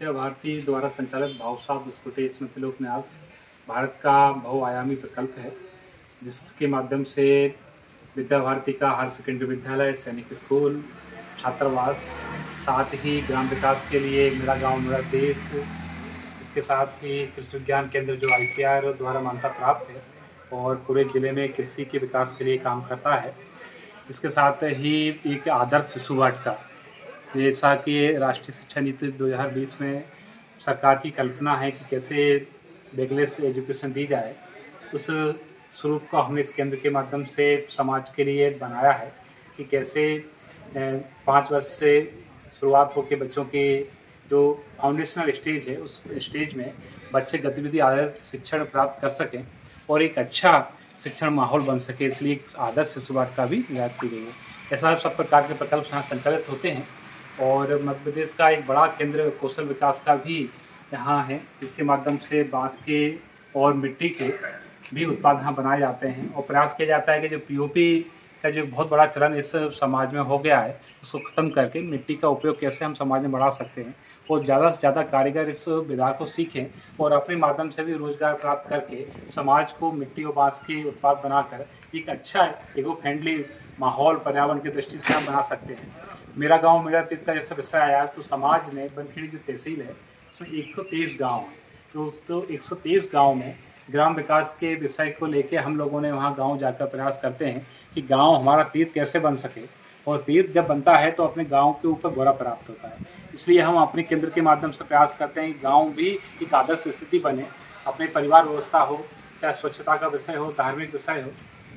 विद्या भारती द्वारा संचालित भाव साहब बिस्कुटे स्मृति लोक न्यास भारत का बहुआयामी प्रकल्प है, जिसके माध्यम से विद्या भारती का हायर सेकेंडरी विद्यालय, सैनिक स्कूल, छात्रावास, साथ ही ग्राम विकास के लिए मेरा गांव मेरा देश, इसके साथ ही कृषि विज्ञान केंद्र जो ICAR द्वारा मान्यता प्राप्त है और पूरे ज़िले में कृषि के विकास के लिए काम करता है। इसके साथ ही एक आदर्श शिशु वाटिका, जैसा कि राष्ट्रीय शिक्षा नीति 2020 में सरकार की कल्पना है कि कैसे बैकलेस एजुकेशन दी जाए, उस स्वरूप को हमने इस केंद्र के माध्यम से समाज के लिए बनाया है कि कैसे 5 वर्ष से शुरुआत होकर बच्चों के जो फाउंडेशनल स्टेज है उस स्टेज में बच्चे गतिविधि आधारित शिक्षण प्राप्त कर सकें और एक अच्छा शिक्षण माहौल बन सके, इसलिए आदर्श शिशु वाटिका भी तैयार की गई है। ऐसा सब प्रकार के प्रकल्प यहाँ संचालित होते हैं और मध्य प्रदेश का एक बड़ा केंद्र कौशल विकास का भी यहाँ है, जिसके माध्यम से बांस के और मिट्टी के भी उत्पाद यहाँ बनाए जाते हैं और प्रयास किया जाता है कि जो POP का जो बहुत बड़ा चलन इस समाज में हो गया है उसको ख़त्म करके मिट्टी का उपयोग कैसे हम समाज में बढ़ा सकते हैं और ज़्यादा से ज़्यादा कारीगर इस विधा को सीखें और अपने माध्यम से भी रोजगार प्राप्त करके समाज को मिट्टी और बांस के उत्पाद बनाकर एक अच्छा इको फ्रेंडली माहौल पर्यावरण की दृष्टि से हम बना सकते हैं। मेरा गाँव मेरा तीर्थ का जैसा विषय आया तो समाज में बनखेड़ी जो तहसील है उसमें 123 गाँव हैं, तो 123 गाँव में ग्राम विकास के विषय को लेके हम लोगों ने वहाँ गांव जाकर प्रयास करते हैं कि गांव हमारा तीर्थ कैसे बन सके और तीर्थ जब बनता है तो अपने गांव के ऊपर गौरव प्राप्त होता है। इसलिए हम अपने केंद्र के माध्यम से प्रयास करते हैं कि गांव भी एक आदर्श स्थिति बने, अपने परिवार व्यवस्था हो, चाहे स्वच्छता का विषय हो, धार्मिक विषय हो,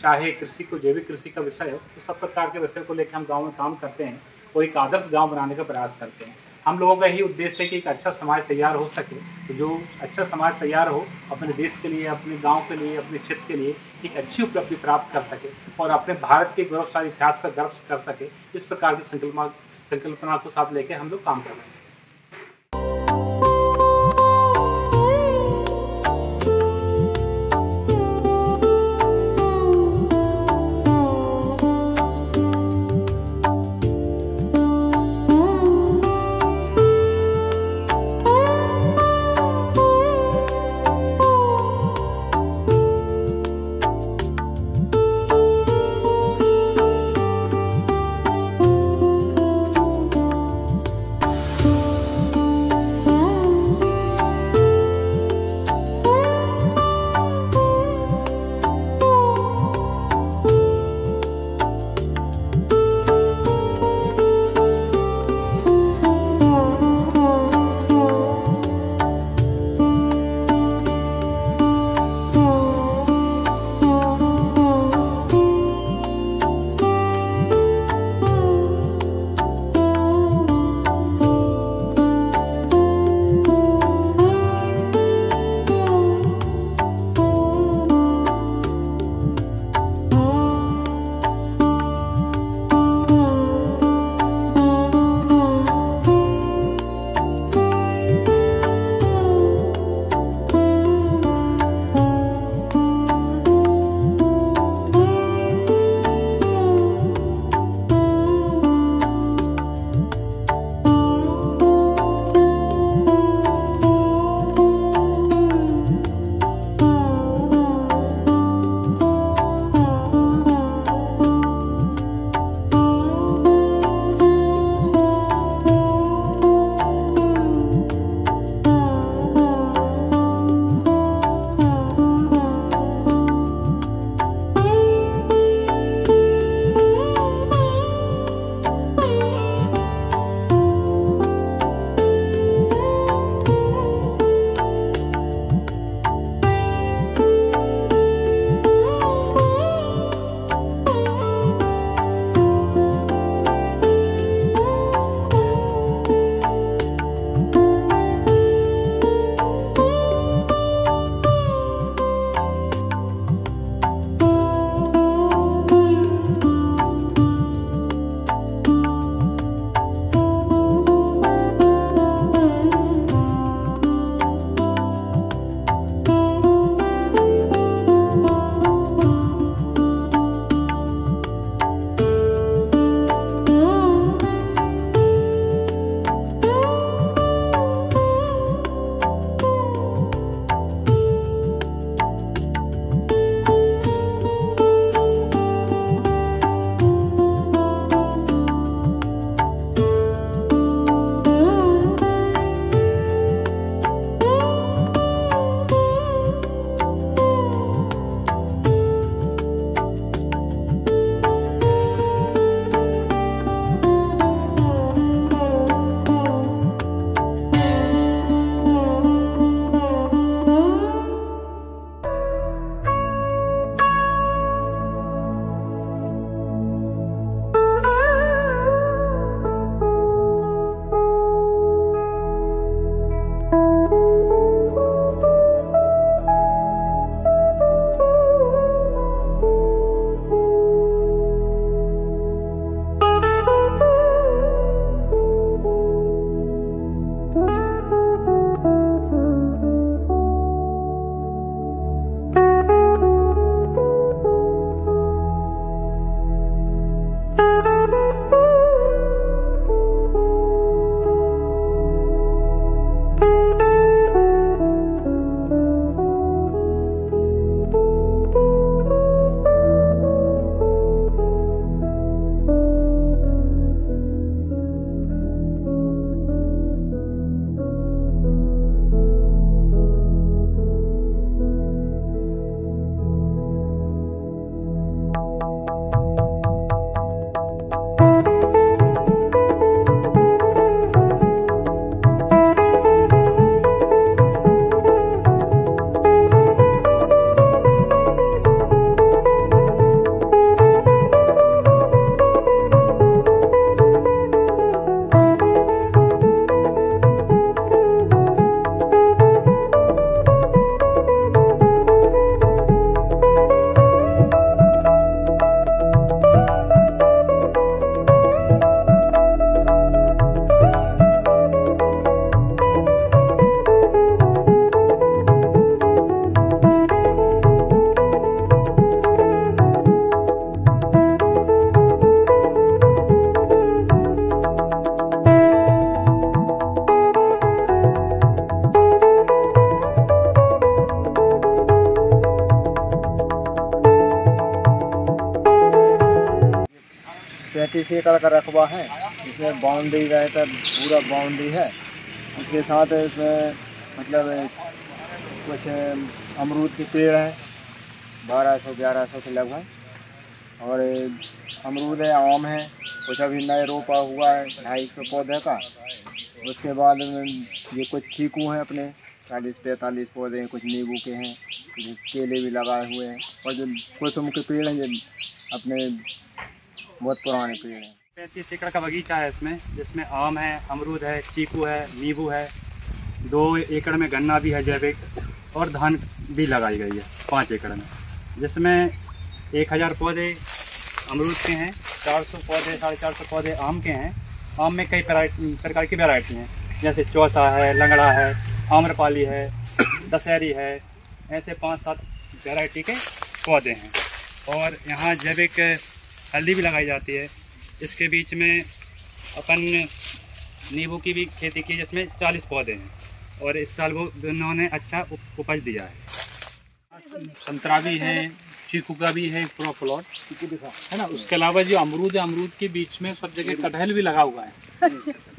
चाहे कृषि को जैविक कृषि का विषय हो, तो सब प्रकार के विषय को लेकर हम गाँव में काम करते हैं और एक आदर्श गाँव बनाने का प्रयास करते हैं। हम लोगों का यही उद्देश्य है कि एक अच्छा समाज तैयार हो सके, तो जो अच्छा समाज तैयार हो अपने देश के लिए, अपने गांव के लिए, अपने क्षेत्र के लिए एक अच्छी उपलब्धि प्राप्त कर सके और अपने भारत के गौरवशाली इतिहास पर गर्व कर सके। इस प्रकार की संकल्पना को साथ लेकर हम लोग काम कर रहे हैं। 35 एकड़ का रकबा है। इसमें बाउंड्री रहता, पूरा बाउंड्री है। उसके साथ इसमें मतलब कुछ अमरूद के पेड़ हैं 1200-1100 के लगभग, और अमरूद है, आम है, कुछ अभी नए रोपा हुआ है 250 पौधे का। उसके बाद ये कुछ चीकू हैं अपने 40-45 पौधे हैं, कुछ नींबू के हैं, कुछ केले भी लगाए हुए हैं, और जो कुसुम के पेड़ हैं जो अपने बहुत पुराने पेड़ हैं। 35 एकड़ का बगीचा है इसमें, जिसमें आम है, अमरूद है, चीकू है, नींबू है, 2 एकड़ में गन्ना भी है जैविक, और धान भी लगाई गई है 5 एकड़ में, जिसमें 1000 पौधे अमरूद के हैं, 400 पौधे 450 पौधे आम के हैं। आम में कई प्रकार की वैरायटी हैं, जैसे चौसा है, लंगड़ा है, आम्रपाली है, दशहरी है, ऐसे 5-7 वैरायटी के पौधे हैं। और यहाँ जैविक हल्दी भी लगाई जाती है। इसके बीच में अपन नींबू की भी खेती की, जिसमें 40 पौधे हैं, और इस साल वो उन्होंने अच्छा उपज दिया है। संतरा भी है, चीकू का भी है पूरा प्लॉट है ना। उसके अलावा जो अमरूद है, अमरूद के बीच में सब जगह कटहल भी लगा हुआ है।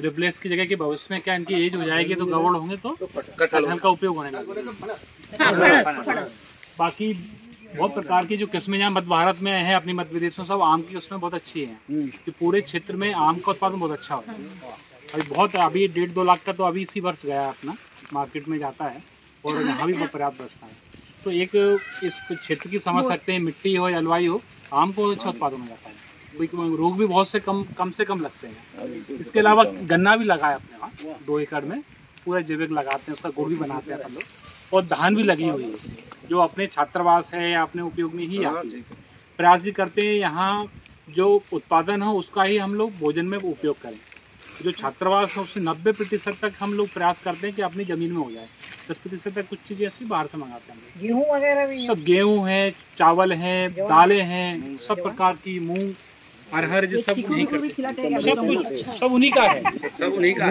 रिप्लेस की जगह कि भविष्य में क्या इनकी एज हो जाएगी तो गड़बड़ होंगे तो कटहल का उपयोग होने लगेगा। बाकी बहुत प्रकार की जो किस्में यहाँ मध्य भारत में है, अपनी मध्य प्रदेश में, सब आम की किस्में बहुत अच्छी हैं कि पूरे क्षेत्र में आम का उत्पादन बहुत अच्छा होता है। अभी बहुत अभी 1.5-2 लाख का तो अभी इसी वर्ष गया अपना मार्केट में जाता है, और यहाँ भी बहुत पर्याप्त बचता है। तो एक इस क्षेत्र की समझ सकते हैं, मिट्टी हो या जलवायु हो, आम को अच्छा उत्पादन हो जाता है। कोई रोग भी बहुत से कम से कम लगते हैं। इसके अलावा गन्ना भी लगाया अपने वहाँ 2 एकड़ में, पूरा जैविक लगाते हैं, उसका गुड़ भी बनाते हैं हम लोग, और धान भी लगी हुई है जो अपने छात्रावास है या अपने उपयोग में ही आती है। प्रयास भी करते हैं यहाँ जो उत्पादन हो उसका ही हम लोग भोजन में उपयोग करें। जो छात्रावास है उससे 90% तक हम लोग प्रयास करते हैं कि अपनी ज़मीन में हो जाए। 10% तक कुछ चीज़ें ऐसी बाहर से मंगाते हैं। गेहूँ वगैरह भी सब गेहूँ है, चावल है, दालें हैं, सब प्रकार की, मूंग, अरहर, जो सब उन्हीं करते, सब कुछ सब उन्हीं का है, सब उन्हीं का।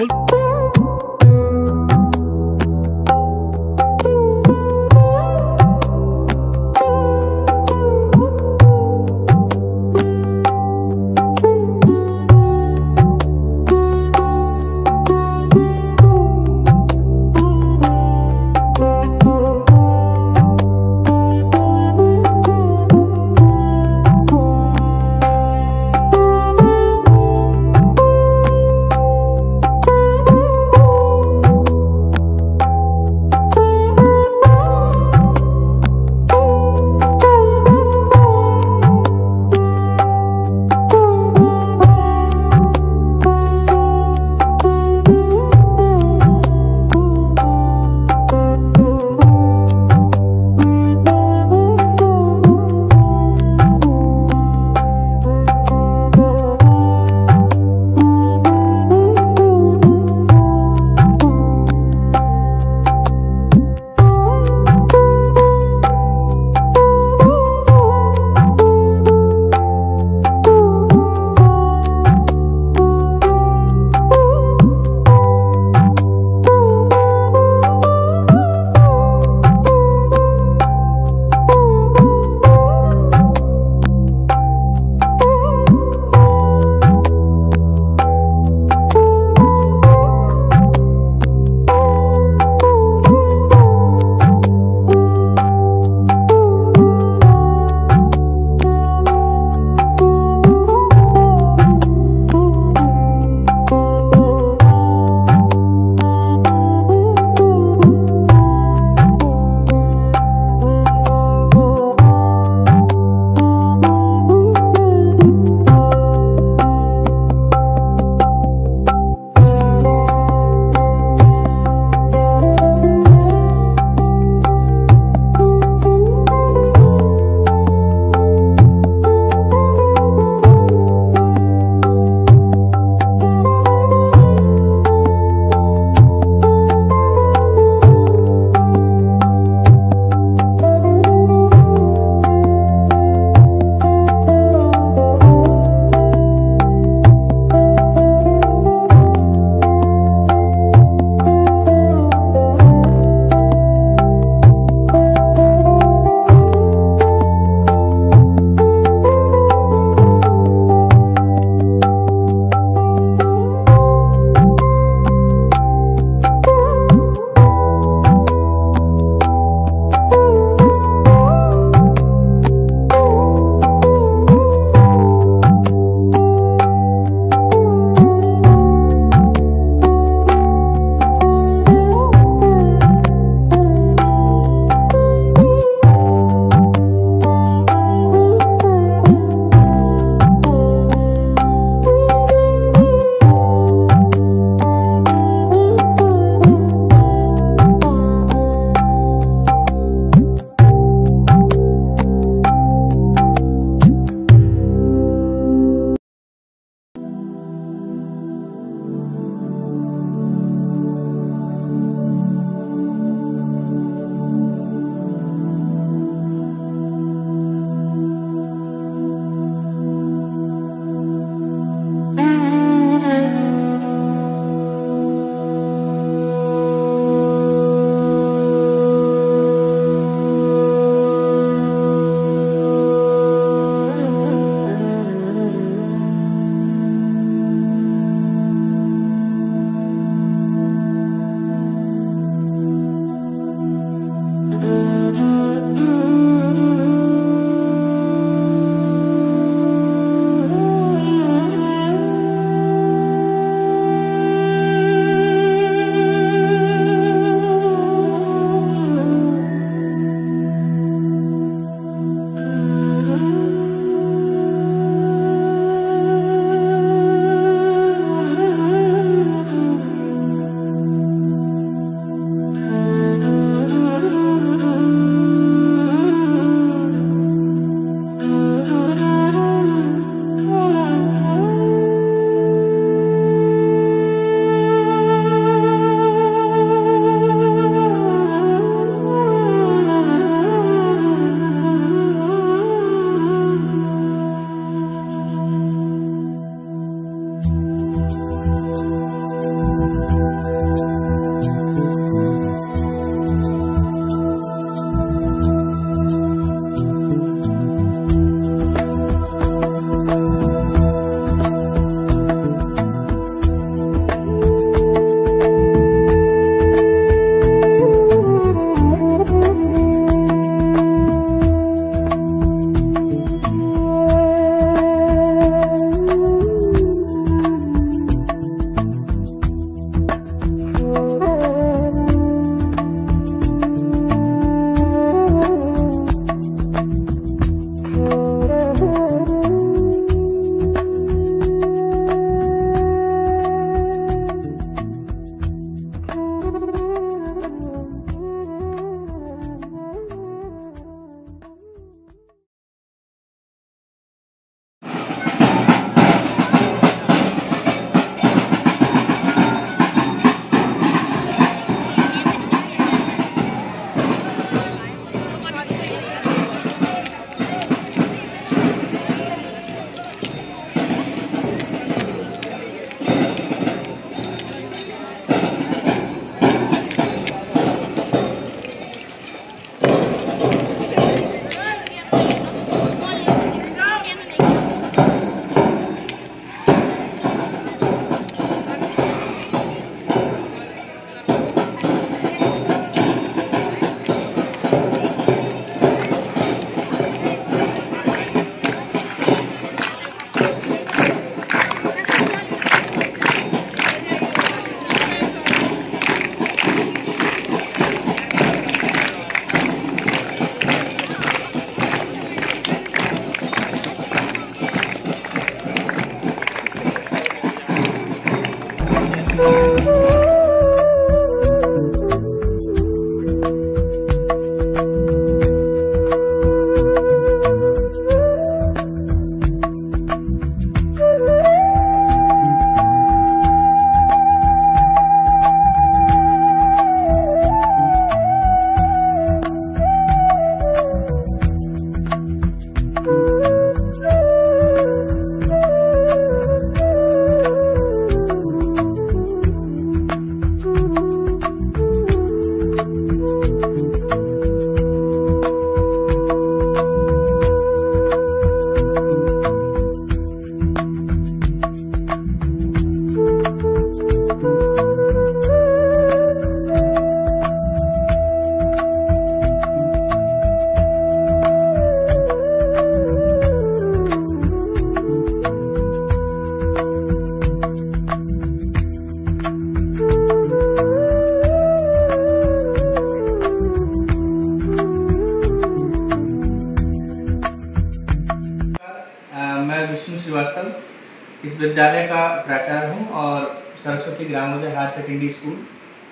विद्यालय का प्राचार्य हूँ और सरस्वती ग्रामोदय हायर सेकेंडरी स्कूल,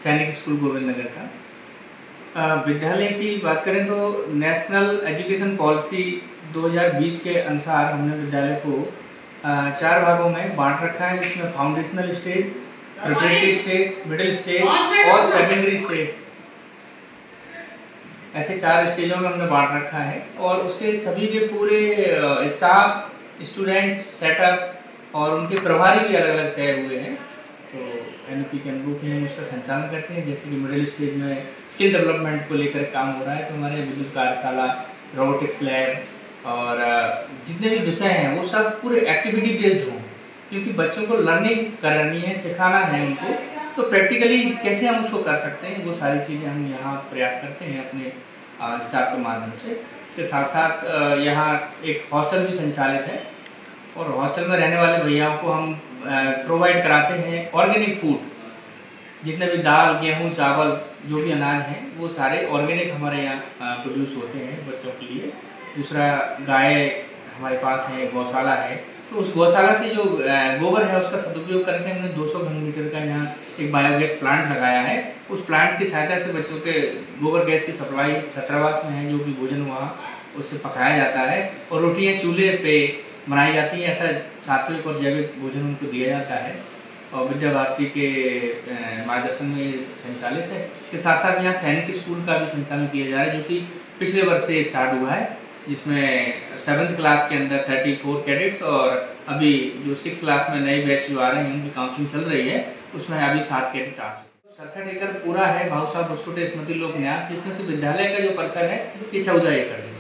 सैनिक स्कूल गोविंद नगर का। विद्यालय की बात करें तो नेशनल एजुकेशन पॉलिसी 2020 के अनुसार हमने विद्यालय को 4 भागों में बांट रखा है, जिसमें foundational stage, preparatory stage, middle stage और सेकेंडरी स्टेज, ऐसे 4 स्टेजों में हमने बांट रखा है। और उसके सभी के पूरे स्टाफ, स्टूडेंट्स, सेटअप और उनके प्रभारी भी अलग अलग तय हुए हैं। तो NEP के अनुरूप ही हम उसका संचालन करते हैं। जैसे कि मिडिल स्टेज में स्किल डेवलपमेंट को लेकर काम हो रहा है, तो हमारे विद्युत कार्यशाला, रोबोटिक्स लैब और जितने भी विषय हैं वो सब पूरे एक्टिविटी बेस्ड हों, क्योंकि बच्चों को लर्निंग करनी है, सिखाना है उनको, तो प्रैक्टिकली कैसे हम उसको कर सकते हैं वो सारी चीज़ें हम यहाँ प्रयास करते हैं अपने स्टाफ के माध्यम से। इसके साथ साथ यहाँ एक हॉस्टल भी संचालित है और हॉस्टल में रहने वाले भैयाओं को हम प्रोवाइड कराते हैं ऑर्गेनिक फूड, जितने भी दाल, गेहूँ, चावल, जो भी अनाज हैं वो सारे ऑर्गेनिक हमारे यहाँ प्रोड्यूस होते हैं बच्चों के लिए। दूसरा, गाय हमारे पास है, गौशाला है, तो उस गौशाला से जो गोबर है उसका सदुपयोग करके हमने 200 घन मीटर का यहाँ एक बायोगैस प्लांट लगाया है। उस प्लांट की सहायता से बच्चों के गोबर गैस की सप्लाई छात्रावास में है, जो भी भोजन वहाँ उससे पकाया जाता है और रोटियाँ चूल्हे पे बनाई जाती हैं। ऐसा सात्विक और जैविक भोजन उनको दिया जाता है और विद्या भारती के मार्गदर्शन में संचालित है। इसके साथ साथ यहाँ सैनिक स्कूल का भी संचालन किया जा रहा है, जो कि पिछले वर्ष से स्टार्ट हुआ है, जिसमें 7th क्लास के अंदर 34 कैडेट्स और अभी जो 6th क्लास में नए बैच जो आ रहे हैं उनकी काउंसलिंग चल रही है, उसमें अभी 7 कैडेट आ चुके। 67 एकड़ पूरा है भाऊ साहब बिस्कुट स्मृति लोक न्यास, जिसमें से विद्यालय का जो परिसर है ये 14 एकड़ है।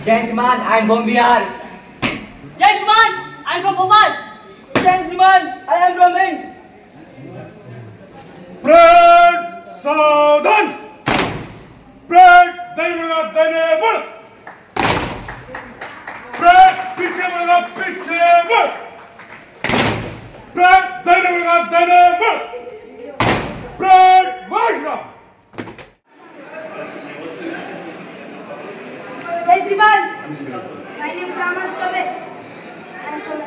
Jai Shriman, I am from Bihar. Jai Shriman, I am from Bhopal. Jai Shriman, I am from Hind. Bread सावधान, bread दाहिने मुड़ेगा दाहिने मुड़, bread पीछे मुड़ेगा पीछे मुड़, bread दाहिने मुड़ेगा दाहिने मुड़, bread वाशरा। Jai Shriman, my name is Ramesh Chabe. I am from